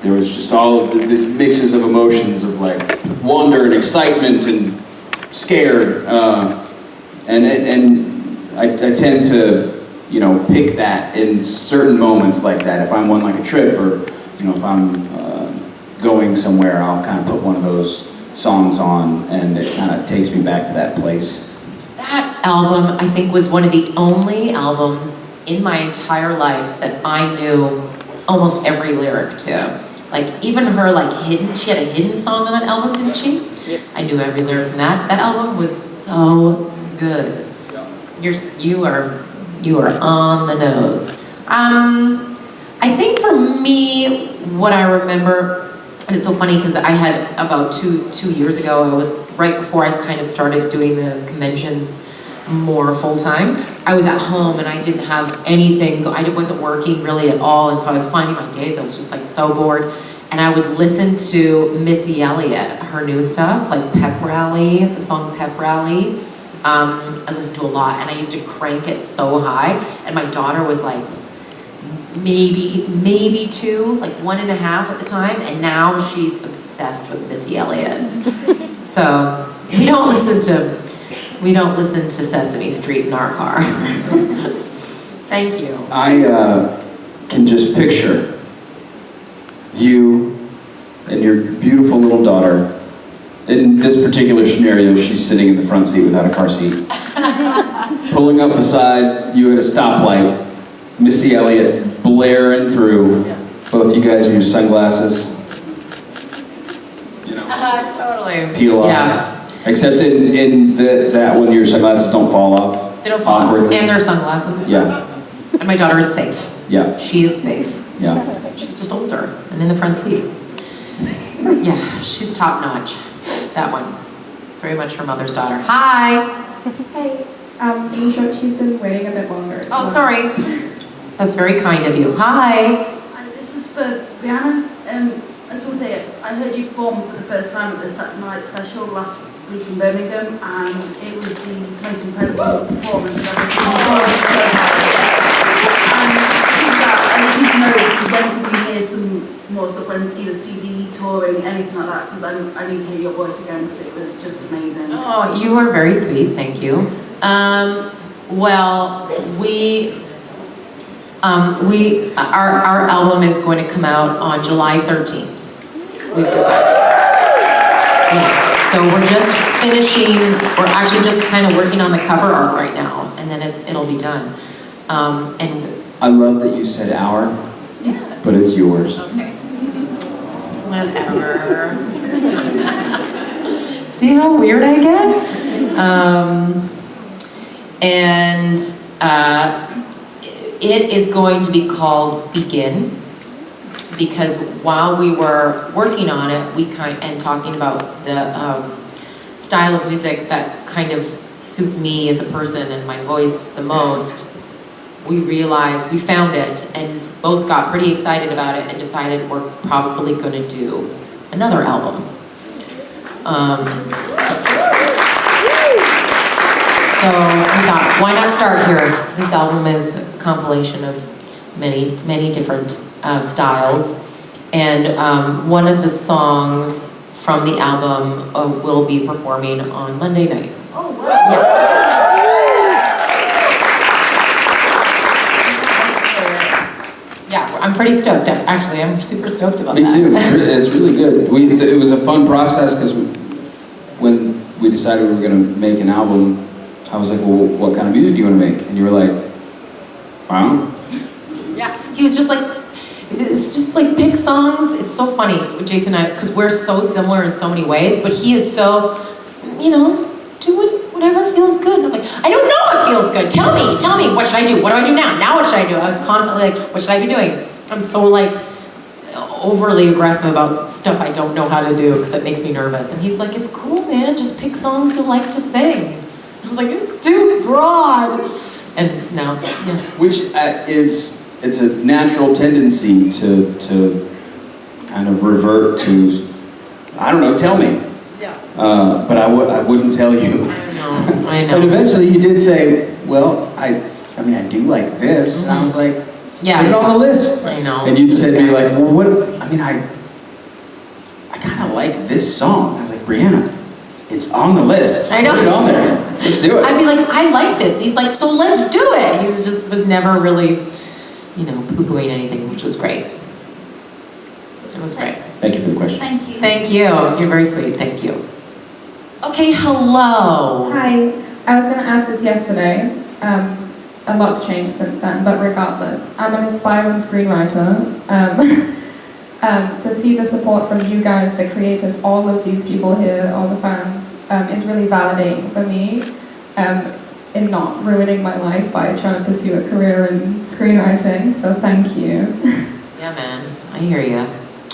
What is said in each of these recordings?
there was just all of these mixes of emotions of like wonder and excitement and scared, and I tend to, you know, pick that in certain moments like that. If I'm on like a trip, or you know, if I'm going somewhere, I'll kind of put one of those songs on, and it kind of takes me back to that place. That album, I think, was one of the only albums in my entire life that I knew almost every lyric to. Like, even her, like, she had a hidden song on that album, didn't she? Yep. I knew every lyric from that. That album was so good. You are on the nose. I think for me, what I remember, and it's so funny because I had about two years ago, I was right before I kind of started doing the conventions more full-time. I was at home and I didn't have anything, I wasn't working really at all, and so I was finding my days, I was just like so bored, and I would listen to Missy Elliott, her new stuff, like Pep Rally, the song Pep Rally. I listened to a lot, and I used to crank it so high, and my daughter was like, maybe 2, like 1.5 at the time, and now she's obsessed with Missy Elliott. So we don't listen to Sesame Street in our car. Thank you. I can just picture you and your beautiful little daughter. In this particular scenario, she's sitting in the front seat without a car seat, pulling up beside you at a stoplight, Missy Elliott blaring through, both you guys in your sunglasses, you know, totally. peel off. Yeah. Except in that one, your sunglasses don't fall off. They don't fall awkwardly. off. And their sunglasses. Yeah. And my daughter is safe. Yeah. She is safe. Yeah. She's just older and in the front seat. Yeah, she's top notch. That one. Very much her mother's daughter. Hi. Hey. In short, she's been waiting a bit longer. Oh, sorry. That's very kind of you. Hi. This was for Briana. I just want to say, I heard you perform for the first time at the Saturday Night Special last week in Birmingham, and it was the most incredible performance I've ever seen. And I just need to know when can we hear some more stuff, when either CD, touring, anything like that, because I need to hear your voice again, because it was just amazing. Oh, you are very sweet. Thank you. Well, our album is going to come out on July 13th. We've decided. Yeah. So we're just finishing, we're actually just kind of working on the cover art right now, and then it'll be done. And I love that you said our, yeah. but it's yours. Okay. Whatever. See how weird I get? It is going to be called Begin, because while we were working on it, and talking about the style of music that kind of suits me as a person and my voice the most, we realized, we found it, and both got pretty excited about it and decided we're probably going to do another album. So I thought, why not start here? This album is a compilation of many different styles. And one of the songs from the album will be performing on Monday night. Oh, wow. Yeah. Yeah, I'm pretty stoked. Actually, I'm super stoked about that. Me too. It's really good. It was a fun process, because when we decided we were going to make an album, I was like, well, what kind of music do you want to make? And you were like, wow. Yeah, he was just like, it's just like pick songs. It's so funny with Jason and I, because we're so similar in so many ways, but he is so, you know, do whatever feels good. And I'm like, I don't know what feels good. Tell me, what should I do? What do I do now? Now what should I do? I was constantly like, what should I be doing? I'm so like overly aggressive about stuff I don't know how to do, because that makes me nervous. And he's like, it's cool, man. Just pick songs you like to sing. I was like, it's too broad. And now, yeah. Which it's a natural tendency to kind of revert to, I don't know, tell me. Yeah. But I wouldn't tell you. I know. But eventually you did say, well, I do like this. And I was like, yeah, put it on the list. I know. And you'd said to me like, well, what, I I kind of like this song. I was like, Briana, it's on the list. I know. Put it on there. Let's do it. I'd be like, I like this. He's like, so let's do it. He's just was never really, poo-pooing anything, which was great. It was great. Thank you for the question. Thank you. Thank you. You're very sweet. Thank you. Okay, hello. Hi, I was going to ask this yesterday. A lot's changed since then, but regardless, I'm an aspiring screenwriter. To see the support from you guys, the creators, all of these people here, all the fans, is really validating for me in not ruining my life by trying to pursue a career in screenwriting, so thank you. Yeah, man. I hear you.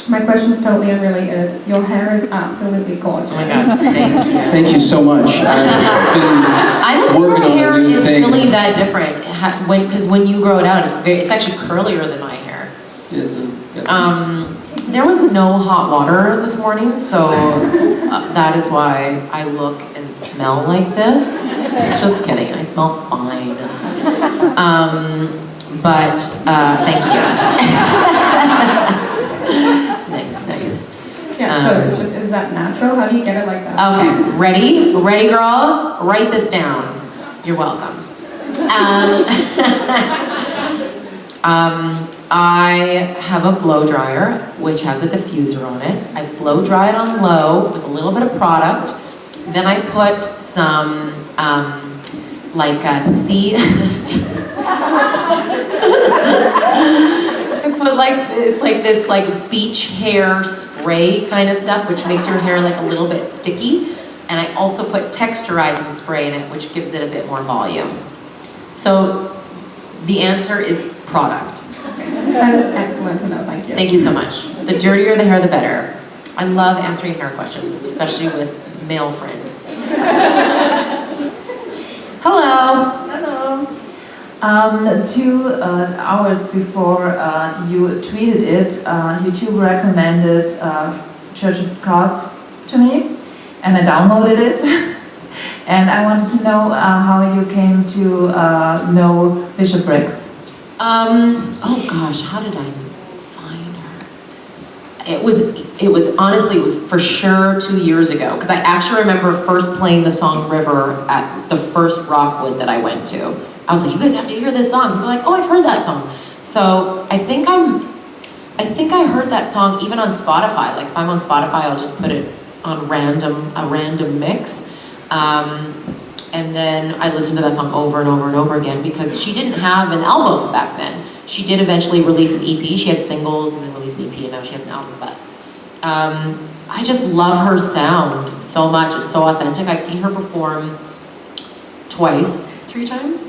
My question's totally unrelated. Your hair is absolutely gorgeous. Oh my God, thank you. Thank you so much. I don't think working my on a hair new is thing. really that different. Because when you grow it out, it's actually curlier than my hair. There was no hot water this morning, so that is why I look and smell like this. Just kidding, I smell fine. But thank you. Nice. Yeah, so it's just, is that natural? How do you get it like that? Okay, ready? Ready, girls? Write this down. You're welcome. I have a blow dryer, which has a diffuser on it. I blow dry it on low with a little bit of product. Then I put some, I put this beach hair spray kind of stuff, which makes your hair like a little bit sticky. And I also put texturizing spray in it, which gives it a bit more volume. So the answer is product. That is excellent to know, thank you. Thank you so much. The dirtier the hair, the better. I love answering hair questions, especially with male friends. Hello. Hello. 2 hours before you tweeted it, YouTube recommended Church of Scars to me, and I downloaded it. And I wanted to know how you came to know Bishop Briggs. Oh gosh, how did I find her? It was for sure 2 years ago, because I actually remember first playing the song River at the first Rockwood that I went to. I was like, you guys have to hear this song. People were like, oh, I've heard that song. So I think I heard that song even on Spotify. Like if I'm on Spotify, I'll just put it on a random mix. And then I listened to that song over and over and over again, because she didn't have an album back then. She did eventually release an EP. She had singles and then released an EP, and now she has an album. But I just love her sound so much. It's so authentic. I've seen her perform 3 times.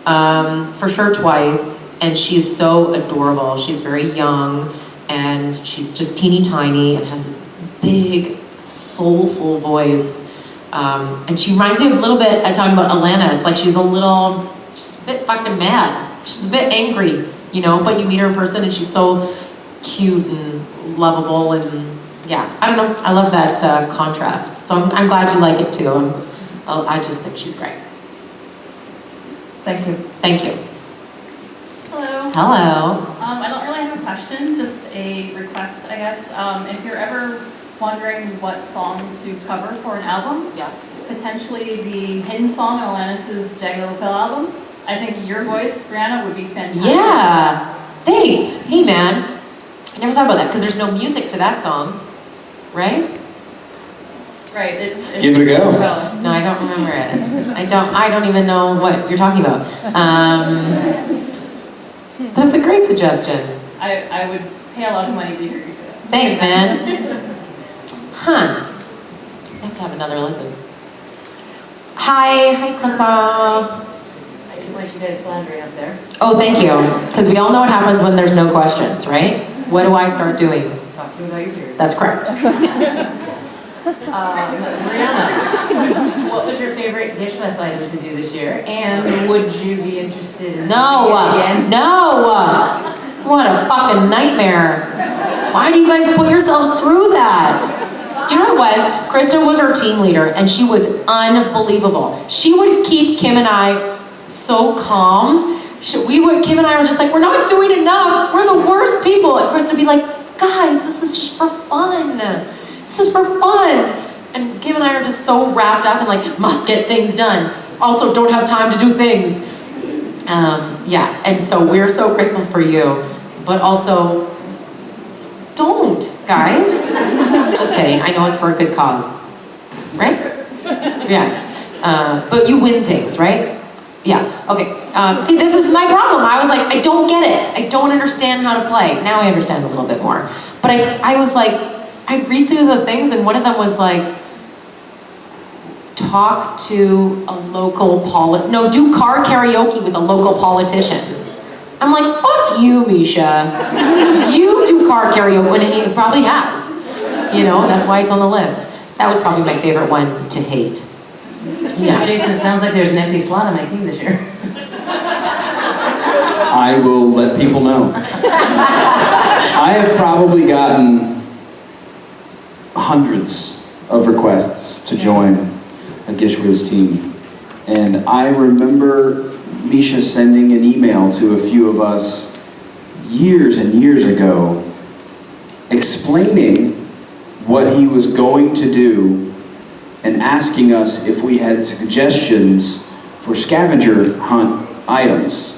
For sure twice. And she's so adorable. She's very young, and she's just teeny tiny and has this big, soulful voice. And she reminds me a little bit, I'm talking about Alanis, like she's a bit fucking mad. She's a bit angry, but you meet her in person and she's so cute and lovable, and yeah, I don't know, I love that contrast. So I'm glad you like it too. I just think she's great. Thank you. Thank you. Hello. Hello. I don't really have a question, just a request, I guess. If you're ever wondering what song to cover for an album, Yes. potentially the hidden song on Alanis' Jagged Little Pill album, I think your voice, Briana, would be fantastic. Yeah. Thanks. Hey, man. I never thought about that, because there's no music to that song, right? Right. It's Give it a go. No, I don't remember it. I don't even know what you're talking about. That's a great suggestion. I would pay a lot of money to hear you say that. Thanks, man. Huh. I have to have another listen. Hi, Krista. I didn't want you guys floundering up there. Oh, thank you. Because we all know what happens when there's no questions, right? What do I start doing? Talking about your beard. That's correct. Briana, what was your favorite Dish Mess item to do this year? And would you be interested in No. doing it again? No. What a fucking nightmare. Why do you guys put yourselves through that? Do you know what it was? Krista was our team leader, and she was unbelievable. She would keep Kim and I so calm. Kim and I were just like, we're not doing enough. We're the worst people. And Krista would be like, guys, this is just for fun. This is for fun. And Kim and I are just so wrapped up in like, must get things done. Also, don't have time to do things. Yeah, and so we're so grateful for you, but also, don't, guys. Just kidding, I know it's for a good cause, right? Yeah, but you win things, right? Yeah, okay. See, this is my problem. I was like, I don't get it. I don't understand how to play. Now I understand a little bit more. But I was like, I'd read through the things and one of them was like, talk to a local do car karaoke with a local politician. I'm like, fuck you, Misha. You do car karaoke, and he probably has. You know, that's why it's on the list. That was probably my favorite one to hate. Yeah, Jason, it sounds like there's an empty slot on my team this year. I will let people know. I have probably gotten hundreds of requests to join a Gishwiz team. And I remember Misha sending an email to a few of us years and years ago explaining what he was going to do and asking us if we had suggestions for scavenger hunt items.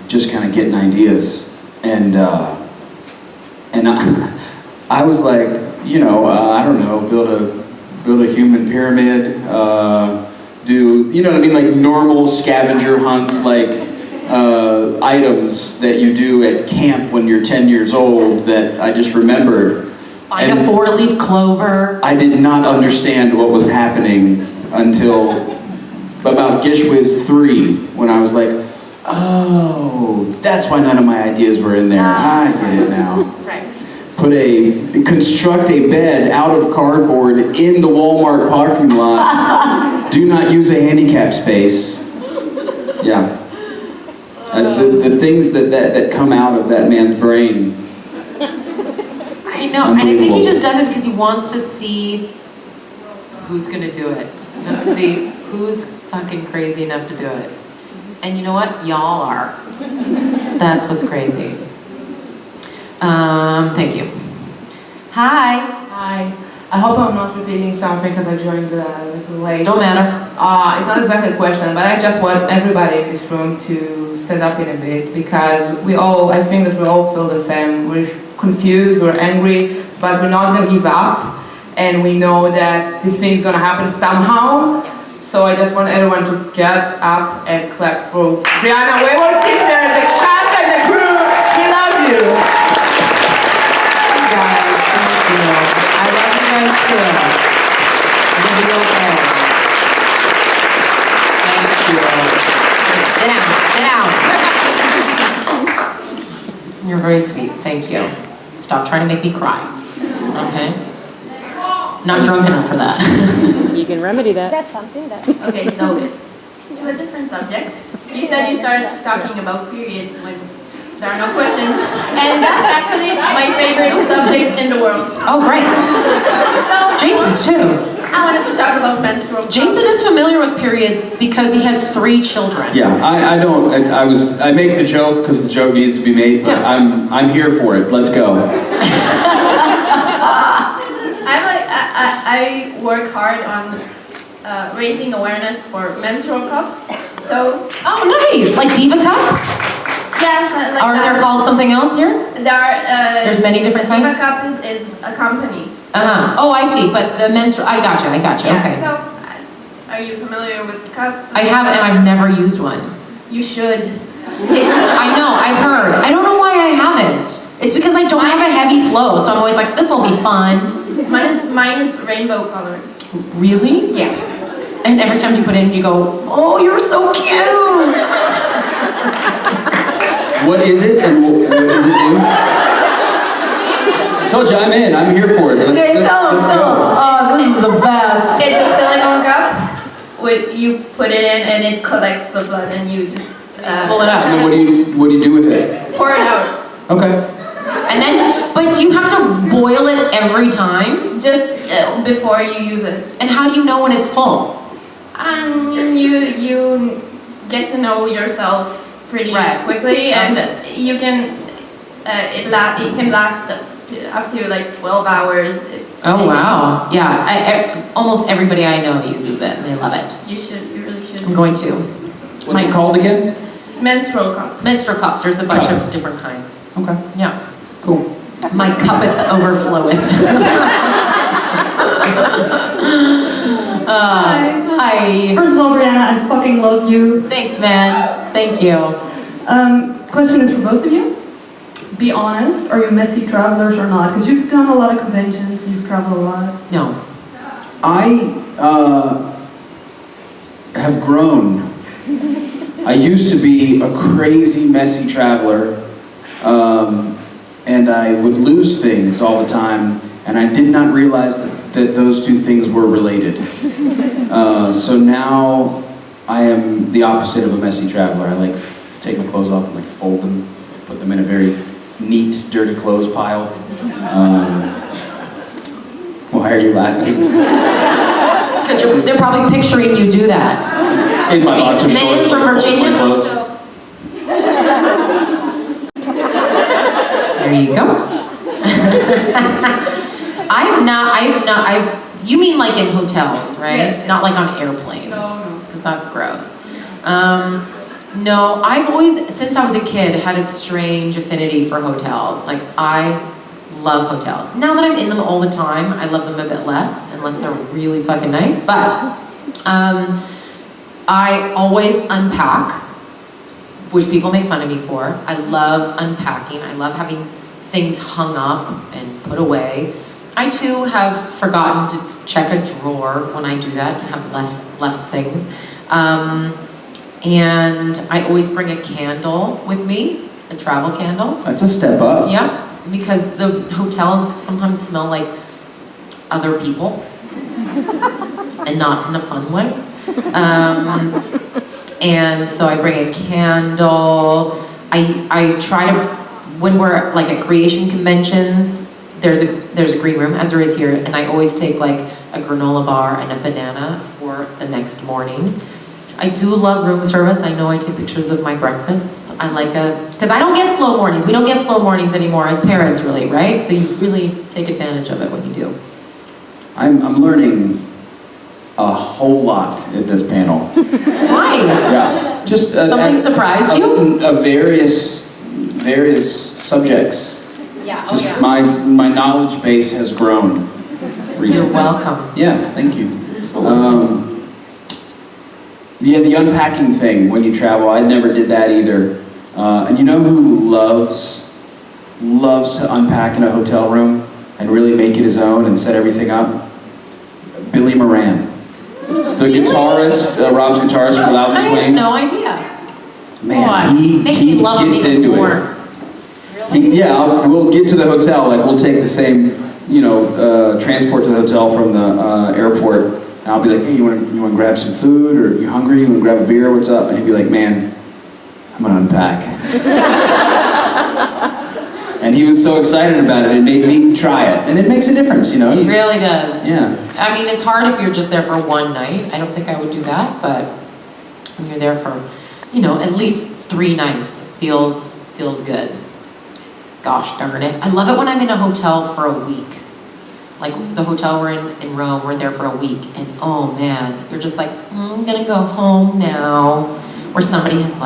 Just kind of getting ideas. And I was like, you know, I don't know, build a human pyramid, do, you know what I mean, like normal scavenger hunt, like items that you do at camp when you're 10 years old that I just remembered. Find a 4-leaf clover. I did not understand what was happening until about Gishwiz 3, when I was like, oh, that's why none of my ideas were in there. I get it now. Right. Construct a bed out of cardboard in the Walmart parking lot. Do not use a handicap space. Yeah. The things that come out of that man's brain. I know, and I think he just does it because he wants to see who's gonna do it. He wants to see who's fucking crazy enough to do it. And you know what? Y'all are. That's what's crazy. Thank you. Hi. Hi. I hope I'm not repeating something because I joined a little late. Don't matter. It's not exactly a question, but I just want everybody in this room to stand up in a bit because I think that we all feel the same. We're confused, we're angry, but we're not going to give up. And we know that this thing is going to happen somehow. So I just want everyone to get up and clap for Briana, Wayward Sister, the cast and the crew. We love you. Guys, thank you. I love you guys too. You'll be okay. Thank you. Sit down. You're very sweet. Thank you. Stop trying to make me cry. Okay? Not drunk enough for that. You can remedy that. That's something that. Okay, so to a different subject. You said you started talking about periods when there are no questions, and that's actually my favorite subject in the world. Oh, great. So Jason's too. I wanted to talk about menstrual. Jason is familiar with periods because he has 3 children. Yeah, I don't. I make the joke because the joke needs to be made. But Yeah. I'm here for it. Let's go. I work hard on raising awareness for menstrual cups. So. Oh, nice. Like Diva cups? Yes, like Are that. they called something else here? There's many different kinds? Diva Cup is a company. Uh-huh. Oh, I see. But the menstrual, I gotcha. Yeah, Okay. so, are you familiar with cups? I have, and I've never used one. You should. I know, I've heard. I don't know why I haven't. It's because I don't have a heavy flow, so I'm always like, this will be fun. Mine is rainbow colored. Really? Yeah. And every time you put it in, you go, oh, you're so cute. What is it and what does it do? I told you I'm in. I'm here for it. Let's go. Oh, this is the best. It's a silicone cup. You put it in and it collects the blood and you just Pull it out. And then what do you do with it? pour it out. Okay. And then, but you have to boil it every time? Just before you use it. And how do you know when it's full? You get to know yourself pretty quickly, and you can it can last up to like 12 hours. It's Oh wow, yeah. Almost everybody I know uses it, and they love it. You really should. I'm going to. What's it called again? Menstrual cup. Menstrual cups. There's a bunch Got of different kinds. Okay, Yeah. cool. My cuppeth overfloweth. Hi. First of all, Briana, I fucking love you. Thanks, man. Thank you. Question is for both of you. Be honest, are you messy travelers or not? Because you've done a lot of conventions, you've traveled a lot. No. I have grown. I used to be a crazy, messy traveler, and I would lose things all the time, and I did not realize that those two things were related. So now I am the opposite of a messy traveler. I like take my clothes off and like fold them, put them in a very neat, dirty clothes pile. Why are you laughing? Because they're probably picturing you do that. In my boxer Man shorts, from like, fold my Virginia. clothes. There you go. You mean like in hotels, right? Yes. Not like on airplanes. No. Because that's gross. No, I've always, since I was a kid, had a strange affinity for hotels. Like, I love hotels. Now that I'm in them all the time, I love them a bit less, unless they're really fucking nice. But I always unpack, which people make fun of me for. I love unpacking. I love having things hung up and put away. I too have forgotten to check a drawer when I do that and have less left things. And I always bring a candle with me, a travel candle. That's a step up. Yeah, because the hotels sometimes smell like other people and not in a fun way. And so I bring a candle. I try to, when we're like at creation conventions, there's a green room, as there is here, and I always take like a granola bar and a banana for the next morning. I do love room service. I know I take pictures of my breakfasts. I like because I don't get slow mornings. We don't get slow mornings anymore as parents, really, right? So you really take advantage of it when you do. I'm learning a whole lot at this panel. Why? Yeah, just Something surprised you? Of various subjects. Yeah. Just my knowledge base has grown recently. You're welcome. Yeah, thank you. Absolutely. Yeah, the unpacking thing when you travel, I never did that either. And you know who loves to unpack in a hotel room and really make it his own and set everything up? Billy Moran. The guitarist, Rob's guitarist for Loud and I Swing. had no idea. Man, Makes he me love him gets even into more. it. We'll get to the hotel, like we'll take the same, transport to the hotel from the airport. And I'll be like, hey, you want to grab some food, or you hungry? You want to grab a beer? What's up? And he'd be like, man, I'm gonna unpack. And he was so excited about it, it made me try it, and it makes a difference, It really does. Yeah. I mean, it's hard if you're just there for one night. I don't think I would do that, but when you're there for, at least 3 nights, it feels good. Gosh darn it. I love it when I'm in a hotel for a week. Like the hotel we're in Rome, we're there for a week, and oh man, you're just like, I'm gonna go home now. Or somebody has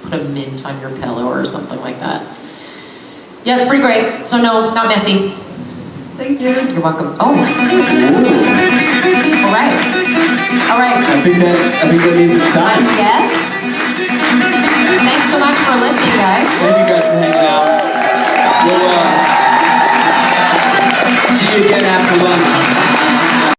put a mint on your pillow or something like that. Yeah, it's pretty great. So no, not messy. Thank you. You're welcome. Oh. All right. I think that means it's time. Yes. Thanks so much for listening, guys. Thank you guys for hanging out.